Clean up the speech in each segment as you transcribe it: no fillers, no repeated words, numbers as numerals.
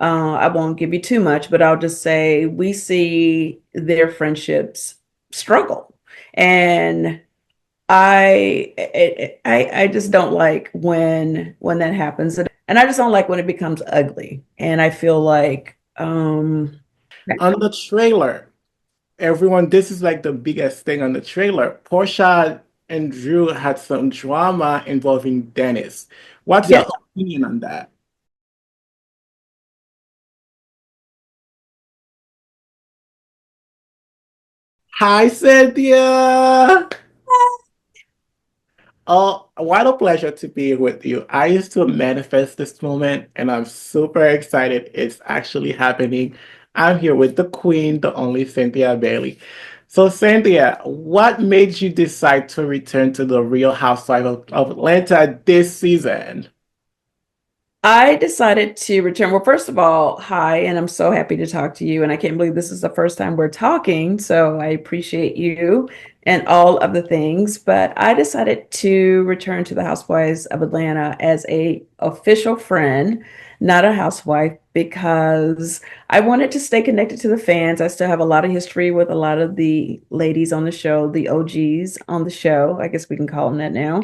I won't give you too much, but I'll just say we see their friendships struggle. And I just don't like when that happens. And I just don't like when it becomes ugly. And I feel like On the trailer, everyone, this is like the biggest thing on the trailer. Portia and Drew had some drama involving Dennis. What's your yes, opinion on that? Hi, Cynthia. Oh, what a pleasure to be with you. I used to manifest this moment, and I'm super excited it's actually happening. I'm here with the queen, the only Cynthia Bailey. So, Cynthia, what made you decide to return to the Real Housewives of Atlanta this season? I decided to return. Well, first of all, hi, and I'm so happy to talk to you. And I can't believe this is the first time we're talking. So I appreciate you and all of the things. But I decided to return to the Housewives of Atlanta as a official friend, not a housewife, because I wanted to stay connected to the fans. I still have a lot of history with a lot of the ladies on the show, the OGs on the show. I guess we can call them that now.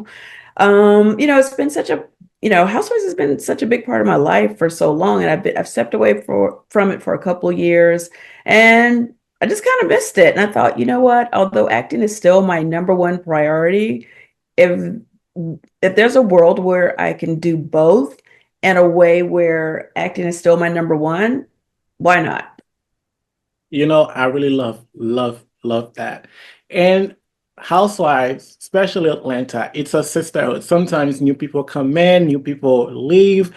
It's been such a Housewives has been such a big part of my life for so long, and I've stepped away from it for a couple of years, and I just kind of missed it. And I thought, you know what? Although acting is still my number one priority, if if there's a world where I can do both and a way where acting is still my number one, why not? You know, I really love that. And Housewives, especially Atlanta, it's a sisterhood. Sometimes new people come in, new people leave.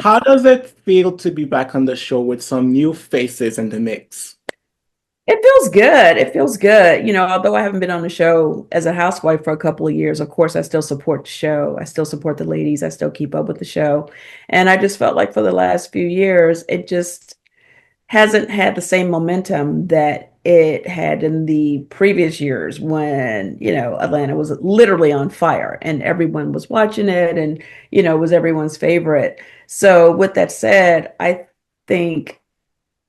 How does it feel to be back on the show with some new faces in the mix? It feels good. It feels good. Although I haven't been on the show as a housewife for a couple of years, of course, I still support the show. I still support the ladies. I still keep up with the show. And I just felt like for the last few years, it just hasn't had the same momentum that it had in the previous years when, Atlanta was literally on fire and everyone was watching it and, was everyone's favorite. So with that said, I think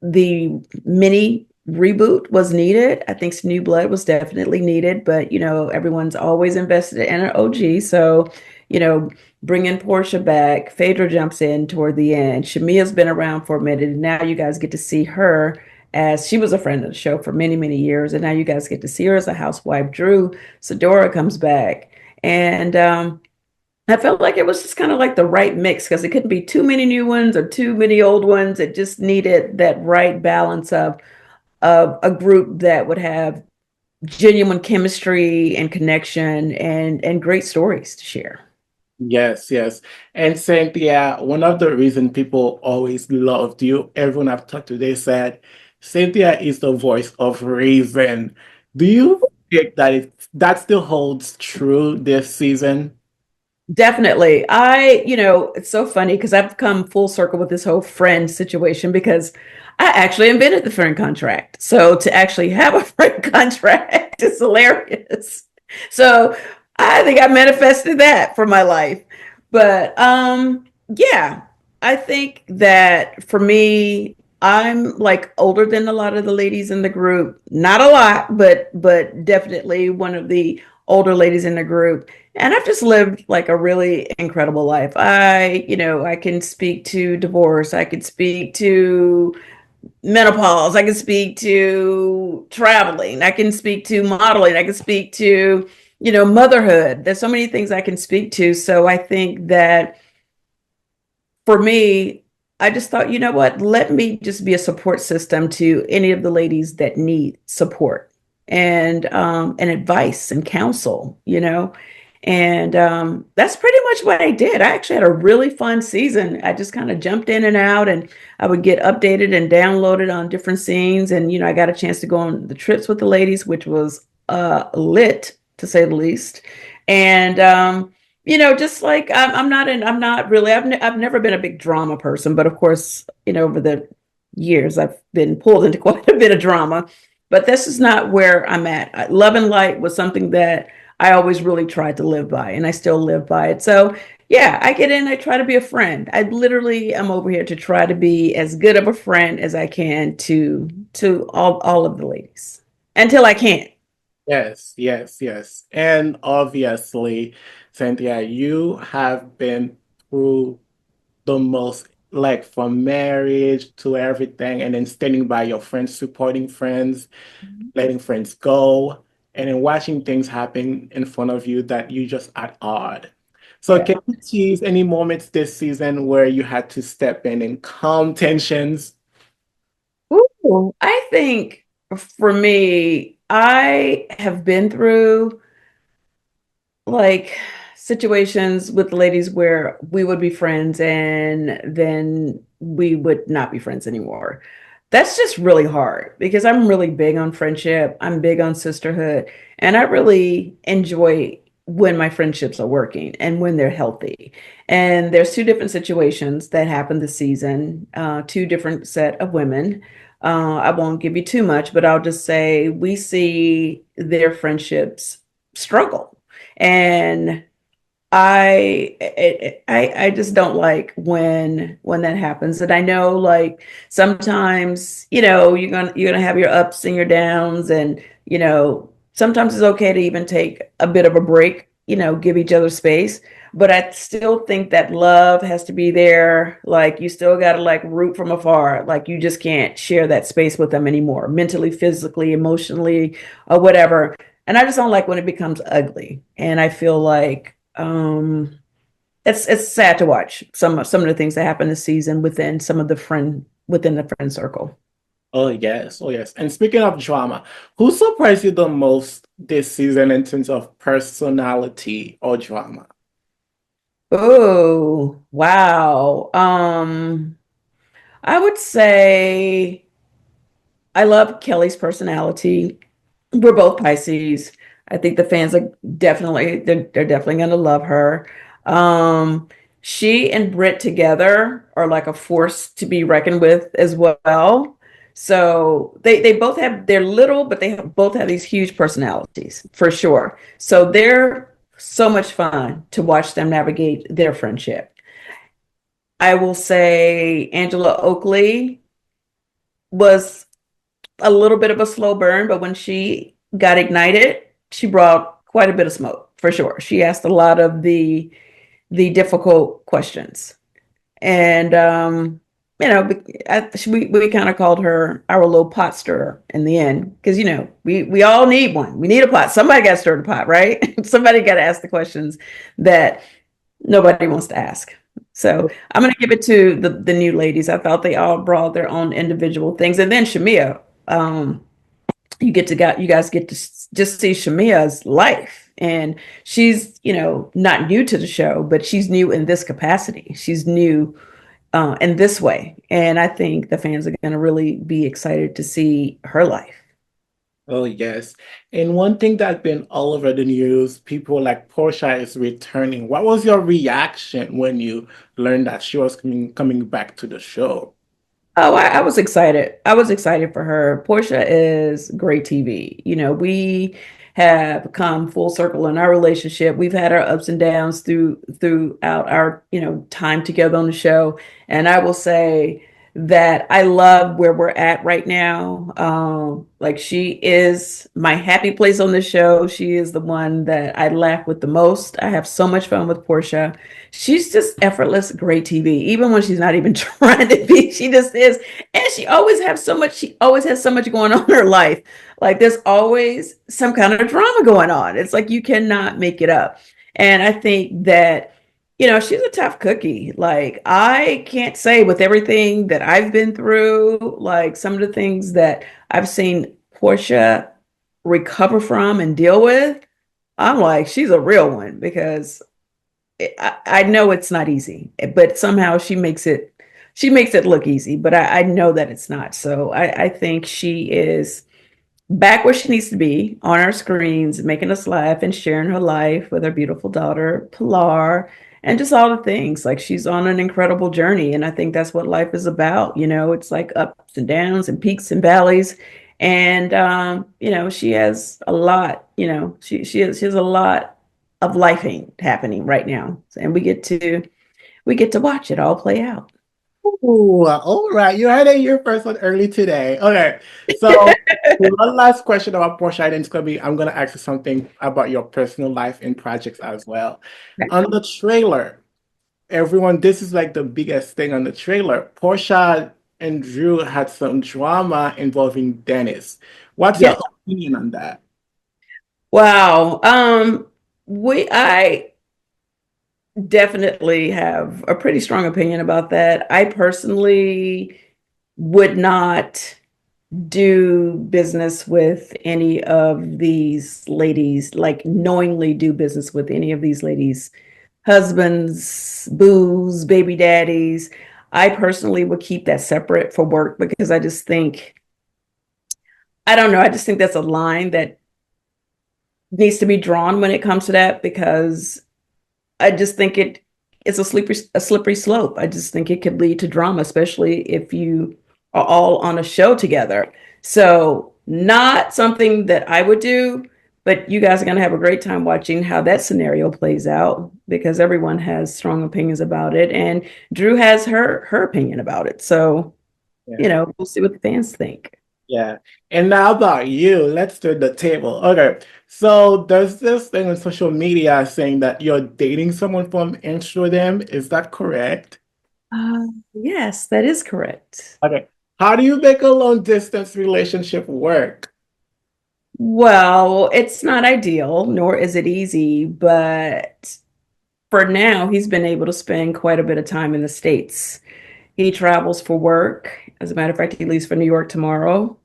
the mini reboot was needed. I think some new blood was definitely needed, but everyone's always invested in an OG. So, you know, bringing Portia back, Phaedra jumps in toward the end. Shamia's been around for a minute, and now you guys get to see her as she was a friend of the show for many, many years, and now you guys get to see her as a housewife. Drew Sidora comes back, and I felt like it was just kind of like the right mix because it couldn't be too many new ones or too many old ones. It just needed that right balance of a group that would have genuine chemistry and connection and great stories to share. Yes, yes. And Cynthia, one of the reasons people always loved you, everyone I've talked to, they said Cynthia is the voice of reason. Do you think that that still holds true this season? Definitely. It's so funny because I've come full circle with this whole friend situation because I actually invented the friend contract. So to actually have a friend contract is hilarious. So I think I manifested that for my life. But yeah, I think that for me, I'm like older than a lot of the ladies in the group. Not a lot, but definitely one of the older ladies in the group. And I've just lived like a really incredible life. I can speak to divorce. I can speak to menopause. I can speak to traveling. I can speak to modeling. I can speak to, motherhood. There's so many things I can speak to. So I think that for me, I just thought, you know what? Let me just be a support system to any of the ladies that need support and advice and counsel, And that's pretty much what I did. I actually had a really fun season. I just kind of jumped in and out, and I would get updated and downloaded on different scenes. And I got a chance to go on the trips with the ladies, which was lit to say the least. And just like I'm not really. I've never been a big drama person, but of course, over the years, I've been pulled into quite a bit of drama. But this is not where I'm at. Love and light was something that I always really tried to live by, and I still live by it. So, Yeah, I get in, I try to be a friend. I literally am over here to try to be as good of a friend as I can to all of the ladies until I can't. Yes, yes, yes. And obviously, Cynthia, you have been through the most, like from marriage to everything, and then standing by your friends, supporting friends, letting friends go, and then watching things happen in front of you that you just adored. So, can Yeah. you tease any moments this season where you had to step in and calm tensions? Ooh, I think for me, I have been through like situations with ladies where we would be friends and then we would not be friends anymore. That's just really hard because I'm really big on friendship. I'm big on sisterhood, and I really enjoy when my friendships are working and when they're healthy. And there's two different situations that happened this season, two different set of women. I won't give you too much, but I'll just say we see their friendships struggle and I just don't like when that happens. And I know like sometimes, you're gonna have your ups and your downs and sometimes it's okay to even take a bit of a break, give each other space. But I still think that love has to be there. Like you still gotta like root from afar. Like you just can't share that space with them anymore, mentally, physically, emotionally, or whatever. And I just don't like when it becomes ugly. And I feel like it's sad to watch some of the things that happen this season within the friend circle. Oh, yes. Oh, yes. And speaking of drama, who surprised you the most this season in terms of personality or drama? Oh, wow. I would say I love Kelly's personality. We're both Pisces. I think the fans are they're definitely gonna love her. Um, she and Britt together are like a force to be reckoned with as well. So they both have they're little, but both have these huge personalities for sure. So they're so much fun to watch them navigate their friendship. I will say Angela Oakley was a little bit of a slow burn, but when she got ignited, she brought quite a bit of smoke for sure. She asked a lot of the difficult questions, and we kind of called her our little pot stirrer in the end because we all need one. We need a pot. Somebody got to stir the pot, right? Somebody got to ask the questions that nobody wants to ask. So I'm going to give it to the new ladies. I thought they all brought their own individual things, and then Shamia. Um, you guys get to just see Shamia's life, and she's not new to the show, but she's new in this capacity. She's new in this way, and I think the fans are going to really be excited to see her life. Oh, yes. And one thing that's been all over the news, people like Portia is returning. What was your reaction when you learned that she was coming back to the show? Oh, I was excited. I was excited for her. Portia is great TV. We have come full circle in our relationship. We've had our ups and downs throughout our, time together on the show. And I will say that I love where we're at right now. Like she is my happy place on the show. She is the one that I laugh with the most. I have so much fun with Portia. She's just effortless, great TV. Even when she's not even trying to be, she just is. And she always has so much going on in her life. Like there's always some kind of drama going on. It's like you cannot make it up. And I think that, she's a tough cookie. Like I can't say with everything that I've been through, like some of the things that I've seen Portia recover from and deal with, I'm like, she's a real one because I know it's not easy, but somehow she makes it look easy, but I know that it's not. So I think she is back where she needs to be on our screens, making us laugh and sharing her life with her beautiful daughter, Pilar, and just all the things. Like she's on an incredible journey. And I think that's what life is about. It's like ups and downs and peaks and valleys. And she has a lot, she has a lot of life happening right now, and we get to watch it all play out. Ooh, all right. You had a year first one early today. Okay. So one last question about Portia, and it's gonna be I'm gonna ask you something about your personal life and projects as well. On the trailer, everyone, this is like the biggest thing on the trailer. Portia and Drew had some drama involving Dennis. What's your Yes. opinion on that? Wow. I definitely have a pretty strong opinion about that. I personally would not do business with any of these ladies, like knowingly do business with any of these ladies, husbands, boos, baby daddies. I personally would keep that separate for work because I just think, I don't know, I just think that's a line that needs to be drawn when it comes to that because I just think it's a slippery slope. I just think it could lead to drama, especially if you are all on a show together. So not something that I would do, but you guys are going to have a great time watching how that scenario plays out because everyone has strong opinions about it, and Drew has her opinion about it. So Yeah. we'll see what the fans think. Yeah. And now about you, let's turn the table. Okay. So there's this thing on social media saying that you're dating someone from Amsterdam. Is that correct? Yes, that is correct. Okay. How do you make a long distance relationship work? Well, it's not ideal, nor is it easy, but for now, he's been able to spend quite a bit of time in the States. He travels for work. As a matter of fact, he leaves for New York tomorrow.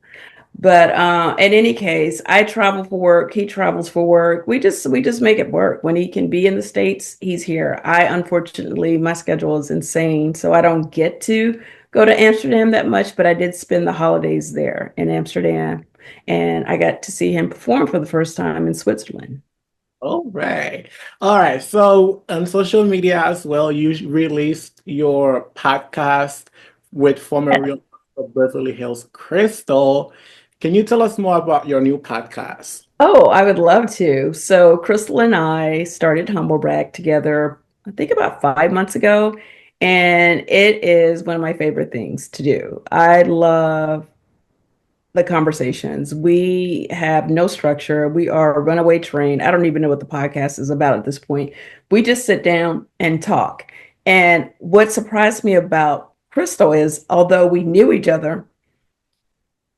But in any case, I travel for work. He travels for work. We just make it work. When he can be in the States, he's here. I unfortunately, my schedule is insane, so I don't get to go to Amsterdam that much. But I did spend the holidays there in Amsterdam, and I got to see him perform for the first time in Switzerland. All right. All right. So on social media as well, you released your podcast with former Real Housewives of Beverly Hills Crystal. Can you tell us more about your new podcast? Oh, I would love to. So Crystal and I started Humble Brag together, I think about 5 months ago, and it is one of my favorite things to do. I love the conversations. We have no structure. We are a runaway train. I don't even know what the podcast is about at this point. We just sit down and talk. And what surprised me about Crystal is, although we knew each other,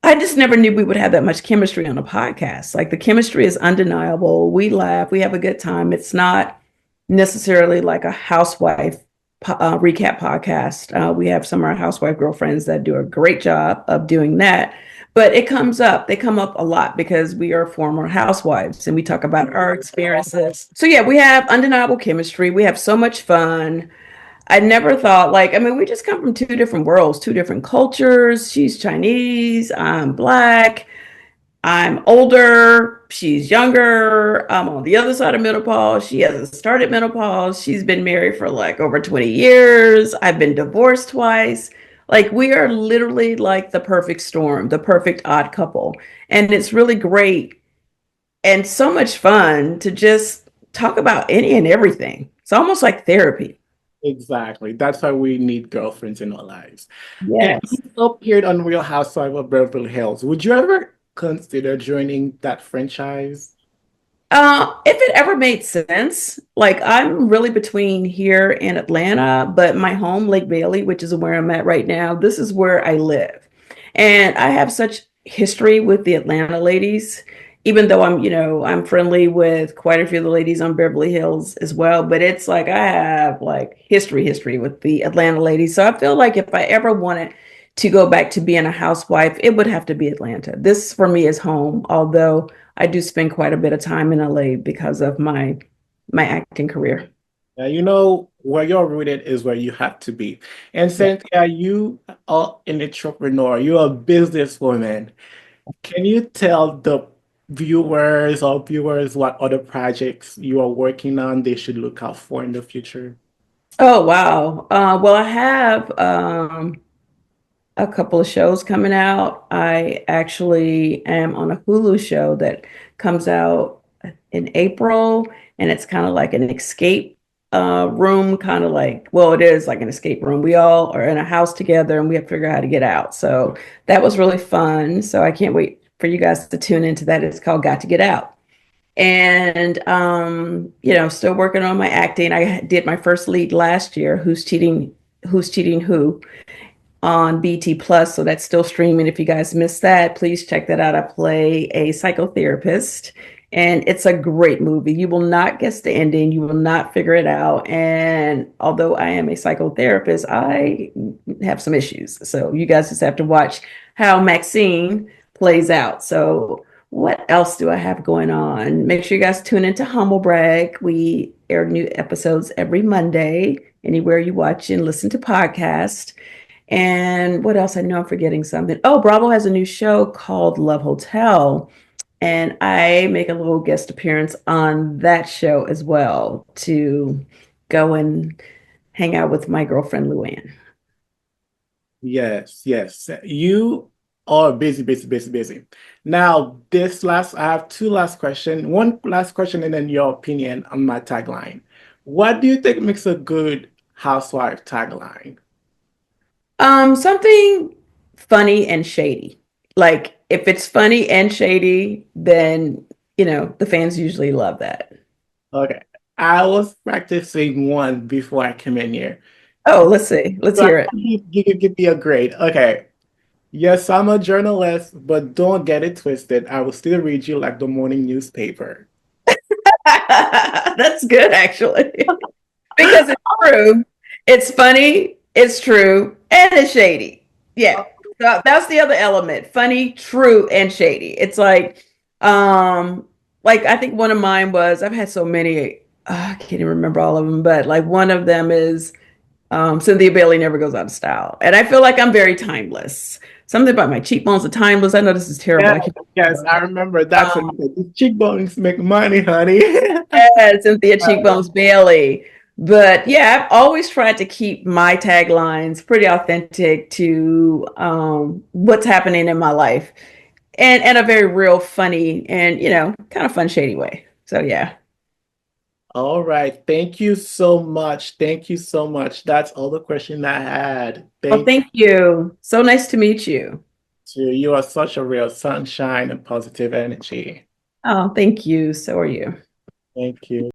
I just never knew we would have that much chemistry on a podcast. Like the chemistry is undeniable. We laugh, we have a good time. It's not necessarily like a housewife recap podcast. We have some of our housewife girlfriends that do a great job of doing that. But it comes up, they come up a lot because we are former housewives and we talk about our experiences. So, yeah, we have undeniable chemistry. We have so much fun. I never thought like, I mean, we just come from two different worlds, two different cultures. She's Chinese, I'm Black, I'm older, she's younger, I'm on the other side of menopause. She hasn't started menopause. She's been married for like over 20 years. I've been divorced twice. Like we are literally like the perfect storm, the perfect odd couple. And it's really great and so much fun to just talk about any and everything. It's almost like therapy. Exactly. That's why we need girlfriends in our lives. And you Yes. appeared on Real Housewives of Beverly Hills. Would you ever consider joining that franchise? If it ever made sense, like I'm really between here and Atlanta, but my home, Lake Bailey, which is where I'm at right now, this is where I live. And I have such history with the Atlanta ladies, even though I'm friendly with quite a few of the ladies on Beverly Hills as well. But it's like I have like history with the Atlanta ladies. So I feel like if I ever wanted to go back to being a housewife, it would have to be Atlanta. This for me is home, although I do spend quite a bit of time in LA because of my acting career. Where you're rooted is where you have to be. And Yeah. Cynthia, you are an entrepreneur, you're a businesswoman. Can you tell the viewers what other projects you are working on they should look out for in the future? Oh wow. Well, I have a couple of shows coming out. I actually am on a Hulu show that comes out. in April, and it's kind of like an escape room, kind of like, well, it is like an escape room. We all are in a house together and we have to figure out how to get out. So that was really fun. So I can't wait for you guys to tune into that. It's called Got to Get Out. And still working on my acting. I did my first lead last year, Who's Cheating Who, on BT Plus. So that's still streaming. If you guys missed that, please check that out. I play a psychotherapist, and it's a great movie. You will not guess the ending, you will not figure it out. And although I am a psychotherapist, I have some issues. So you guys just have to watch how Maxine plays out. So what else do I have going on? Make sure you guys tune into Humble Brag. We air new episodes every Monday, anywhere you watch and listen to podcasts. And what else? I know I'm forgetting something. Oh, Bravo has a new show called Love Hotel. And I make a little guest appearance on that show as well to go and hang out with my girlfriend Luann. Yes, yes. You are busy, busy, busy, busy. Now, I have two last questions. One last question, and then your opinion on my tagline. What do you think makes a good housewife tagline? Something funny and shady. Like if it's funny and shady, then the fans usually love that. Okay. I was practicing one before I came in here. Oh, let's see. Let's So I hear it. you could give me a grade. Okay. Yes, I'm a journalist, but don't get it twisted. I will still read you like the morning newspaper. That's good, actually, because it's true. It's funny, it's true, and it's shady. Yeah. So that's the other element. Funny, true, and shady. It's like I think one of mine was I've had so many, I can't even remember all of them, but like one of them is Cynthia Bailey never goes out of style. And I feel like I'm very timeless. Something about my cheekbones are timeless. I know this is terrible. Yeah, I can't yes, I remember that's what um, you said. These cheekbones make money, honey. yeah, Cynthia Cheekbones Bailey. But yeah, I've always tried to keep my taglines pretty authentic to what's happening in my life and a very real, funny, and kind of fun, shady way. So yeah. All right. Thank you so much. Thank you so much. That's all the question I had. Well, Thank thank you. So nice to meet you. you. You are such a real sunshine and positive energy. Oh, thank you. So are you. Thank you.